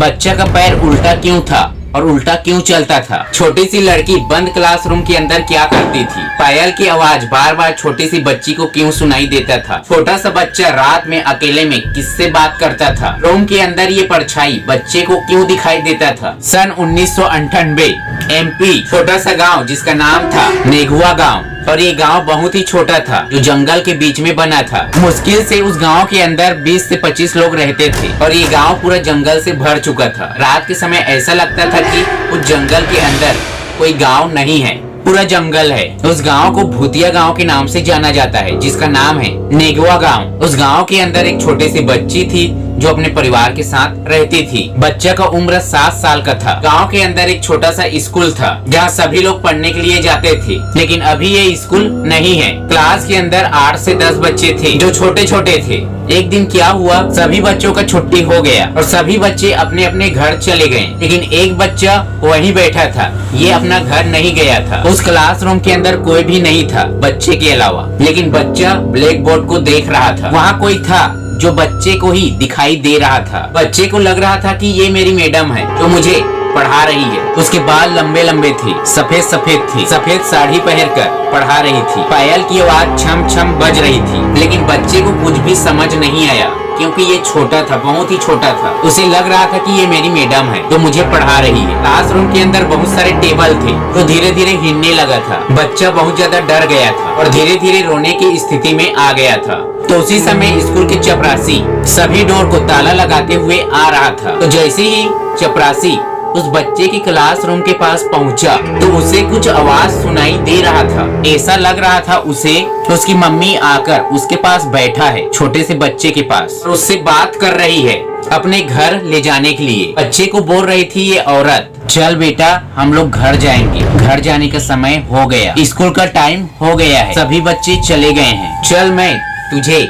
बच्चा का पैर उल्टा क्यों था और उल्टा क्यों चलता था? छोटी सी लड़की बंद क्लासरूम के अंदर क्या करती थी? पायल की आवाज बार बार छोटी सी बच्ची को क्यों सुनाई देता था? छोटा सा बच्चा रात में अकेले में किससे बात करता था? रूम के अंदर ये परछाई बच्चे को क्यों दिखाई देता था? सन 1998 MP छोटा सा गांव जिसका नाम था नेगुआ गांव, और ये गांव बहुत ही छोटा था जो जंगल के बीच में बना था। मुश्किल से उस गांव के अंदर 20 से 25 लोग रहते थे और ये गांव पूरा जंगल से भर चुका था। रात के समय ऐसा लगता था कि उस जंगल के अंदर कोई गांव नहीं है, पूरा जंगल है। उस गांव को भूतिया गांव के नाम से जाना जाता है जिसका नाम है नेगुआ गांव। उस गांव के अंदर एक छोटी सी बच्ची थी जो अपने परिवार के साथ रहती थी। बच्चा का उम्र 7 साल का था। गांव के अंदर एक छोटा सा स्कूल था जहां सभी लोग पढ़ने के लिए जाते थे, लेकिन अभी ये स्कूल नहीं है। क्लास के अंदर 8 से 10 बच्चे थे जो छोटे छोटे थे। एक दिन क्या हुआ, सभी बच्चों का छुट्टी हो गया और सभी बच्चे अपने अपने घर चले गए, लेकिन एक बच्चा वहीं बैठा था। ये अपना घर नहीं गया था। उस क्लासरूम के अंदर कोई भी नहीं था बच्चे के अलावा, लेकिन बच्चा ब्लैक बोर्ड को देख रहा था। वहाँ कोई था जो बच्चे को ही दिखाई दे रहा था। बच्चे को लग रहा था कि ये मेरी मैडम है जो मुझे पढ़ा रही है। उसके बाल लंबे लंबे थे, सफेद सफेद थी, सफेद साड़ी पहनकर पढ़ा रही थी। पायल की आवाज छम छम बज रही थी, लेकिन बच्चे को कुछ भी समझ नहीं आया क्योंकि ये छोटा था, बहुत ही छोटा था। उसे लग रहा था कि ये मेरी मैडम है जो मुझे पढ़ा रही है। क्लासरूम के अंदर बहुत सारे टेबल थे तो धीरे धीरे हिलने लगा था। बच्चा बहुत ज्यादा डर गया था और धीरे धीरे रोने की स्थिति में आ गया था। तो उसी समय स्कूल के चपरासी सभी डोर को ताला लगाते हुए आ रहा था। तो जैसे ही चपरासी उस बच्चे की क्लासरूम के पास पहुंचा तो उसे कुछ आवाज सुनाई दे रहा था। ऐसा लग रहा था उसे उसकी मम्मी आकर उसके पास बैठा है, छोटे से बच्चे के पास, और उससे बात कर रही है अपने घर ले जाने के लिए। बच्चे को बोल रही थी ये औरत, चल बेटा हम लोग घर जाएंगे, घर जाने का समय हो गया, स्कूल का टाइम हो गया है, सभी बच्चे चले गए हैं, चल मैं तुझे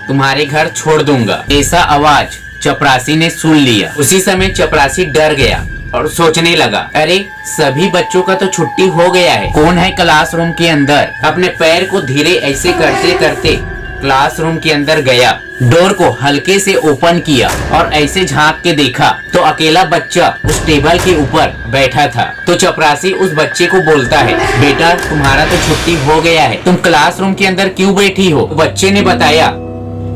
तुम्हारे घर छोड़ दूंगा। ऐसा आवाज चपरासी ने सुन लिया। उसी समय चपरासी डर गया और सोचने लगा, अरे सभी बच्चों का तो छुट्टी हो गया है, कौन है क्लासरूम के अंदर? अपने पैर को धीरे ऐसे करते करते क्लासरूम के अंदर गया, डोर को हल्के से ओपन किया और ऐसे झांक के देखा तो अकेला बच्चा उस टेबल के ऊपर बैठा था। तो चपरासी उस बच्चे को बोलता है, बेटा तुम्हारा तो छुट्टी हो गया है, तुम क्लासरूम के अंदर क्यों बैठी हो? बच्चे ने बताया,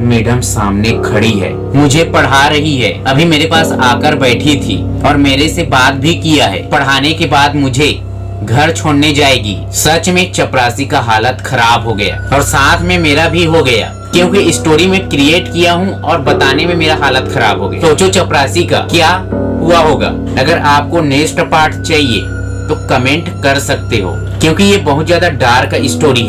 मैडम सामने खड़ी है, मुझे पढ़ा रही है, अभी मेरे पास आकर बैठी थी और मेरे से बात भी किया है, पढ़ाने के बाद मुझे घर छोड़ने जाएगी। सच में चपरासी का हालत खराब हो गया और साथ में मेरा भी हो गया, क्योंकि स्टोरी में क्रिएट किया हूँ और बताने में मेरा हालत खराब हो गया। सोचो चपरासी का क्या हुआ होगा। अगर आपको नेक्स्ट पार्ट चाहिए तो कमेंट कर सकते हो, क्योंकि ये बहुत ज्यादा डार्क स्टोरी है।